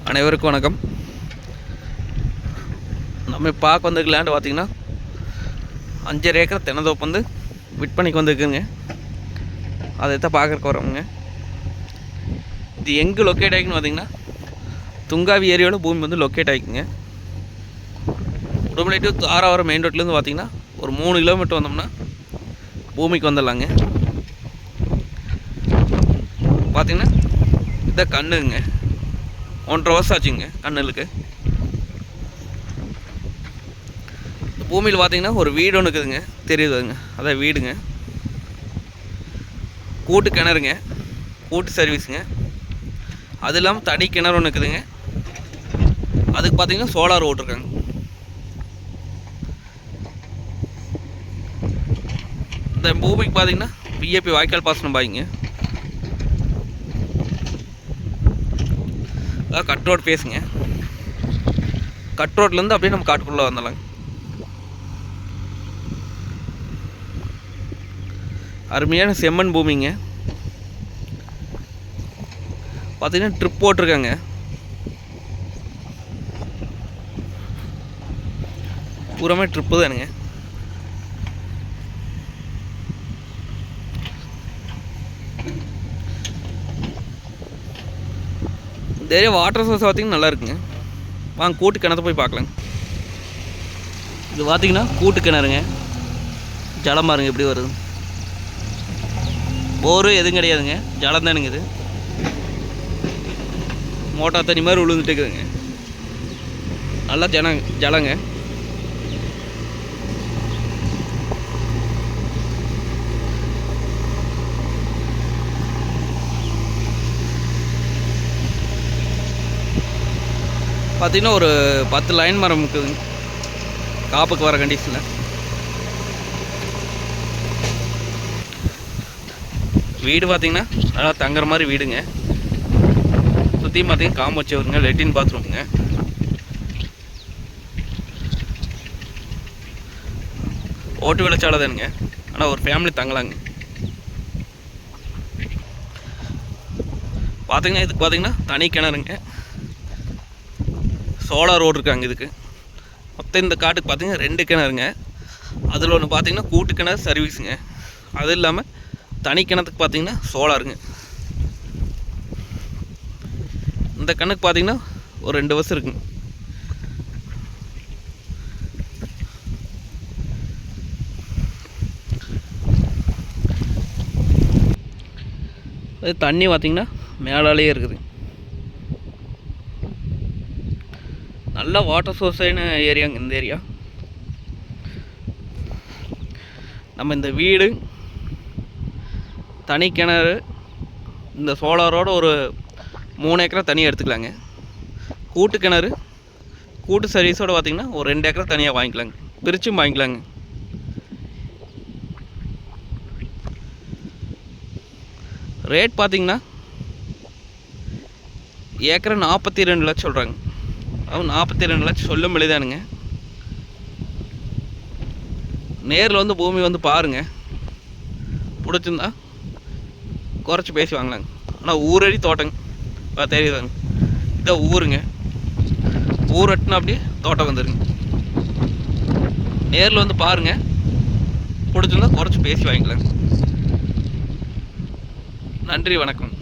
அனைவருக்கும் வணக்கம். நம்ம பார்க்க வந்திருக்க லேண்டு பார்த்திங்கன்னா 5.5 ஏக்கர் தென்னந்தோப்பு வந்து விற்பனைக்கு வந்துருக்குங்க. அதை தான் பார்க்குறக்கு வரோங்க. இது எங்கே லொக்கேட் ஆகிக்குன்னு பார்த்திங்கன்னா துங்காவி ஏரியாவில் பூமி வந்து லொக்கேட் ஆகிக்குங்க. உடுமலை டு ஆறாவரம் மெயின் ரோட்லேருந்து பார்த்திங்கன்னா ஒரு 3 கிலோமீட்டர் வந்தோம்னா பூமிக்கு வந்துடலாங்க. பார்த்திங்கன்னா இதான் கண்ணுங்க, 1.5 வருஷம் ஆச்சுங்க கண்ணுக்கு. இந்த பூமியில் பார்த்தீங்கன்னா ஒரு வீடு ஒன்று இருக்குதுங்க, தெரியுதுங்க, அதான் வீடுங்க. கூட்டு கிணறுங்க, கூட்டு சர்வீஸுங்க. அது இல்லாமல் தனி கிணறு ஒன்று இருக்குதுங்க. அதுக்கு பார்த்தீங்கன்னா சோலார் ஓட்டிருக்காங்க. இந்த பூமிக்கு பார்த்தீங்கன்னா பிஏபி வாய்க்கால் பாசனம் பாய்ங்க. கட் ரோட் பேசுங்க. கட் ரோட்லேருந்து அப்படியே நம்ம காட்டுக்குள்ளே வந்துடலாங்க. அருமையான செம்மண் பூமிங்க. பார்த்தீங்கன்னா ட்ரிப் போட்டிருக்காங்க. பூராமே ட்ரிப்பு தானுங்க. இந்த ஏரியா வாட்டர் சோர்ஸ் பார்த்திங்கன்னா நல்லா இருக்குங்க. வாங்க கூட்டு கிணத்தை போய் பார்க்கலாங்க. இது பார்த்திங்கன்னா கூட்டு கிணறுங்க. ஜலம் பாருங்க எப்படி வருது. போரு எதுவும் கிடையாதுங்க, ஜலம் தானுங்க. இது மோட்டார் தண்ணி மாதிரி விழுந்துட்டு இருக்குதுங்க. நல்லா ஜலங்க. பார்த்திங்கன்னா ஒரு 10 லைன் மரம் இருக்குதுங்க காப்புக்கு வர கண்டிஷனில். வீடு பார்த்திங்கன்னா நல்லா தங்குற மாதிரி வீடுங்க. சுற்றியும் பார்த்திங்கன்னா காம்பு வச்சு வருங்க. லெட்டின் பாத்ரூமுங்க. ஓட்டு விளைச்சாலை தானுங்க, ஆனால் ஒரு ஃபேமிலி தங்கலாங்க. பார்த்திங்கன்னா இதுக்கு பார்த்திங்கன்னா தனி கிணறுங்க. சோலார் ரோடு இருக்காங்க இதுக்கு. மொத்தம் இந்த காட்டுக்கு பார்த்திங்கன்னா 2 கிணறுங்க. அதில் ஒன்று பார்த்திங்கன்னா கூட்டு கிணறு சர்வீஸுங்க. அது இல்லாமல் தனி கிணத்துக்கு பார்த்திங்கன்னா சோலாருங்க. இந்த கிணக்கு பார்த்திங்கன்னா ஒரு 2 வருஷம் இருக்குங்க. அது தண்ணி பார்த்திங்கன்னா மேலாலேயே இருக்குது. நல்ல வாட்டர் சோர்ஸான ஏரியாங்க இந்த ஏரியா. நம்ம இந்த வீடு, தனி கிணறு, இந்த சோலாரோட ஒரு 3 ஏக்கரா தனியாக எடுத்துக்கலாங்க. கூட்டு கிணறு கூட்டு சர்வீஸோடு பார்த்திங்கன்னா ஒரு 2 ஏக்கரா தனியாக வாங்கிக்கலாங்க. பிரிச்சும் வாங்கிக்கலாங்க. ரேட் பார்த்திங்கன்னா ஏக்கரை 42 லட்சம் சொல்கிறாங்க. அவன் 42 லட்சம் சொல்லும் வெளிதானுங்க. நேரில் வந்து பூமி வந்து பாருங்கள், பிடிச்சிருந்தா குறைச்சி பேசி வாங்கலாங்க. ஆனால் ஊரடி தோட்டங்க தெரியுதாங்க. இதான் ஊருங்க. ஊர் வெட்டினா அப்படியே தோட்டம் வந்துடுங்க. நேரில் வந்து பாருங்கள், பிடிச்சிருந்தா குறைச்சி பேசி வாங்கிக்கலாங்க. நன்றி, வணக்கம்.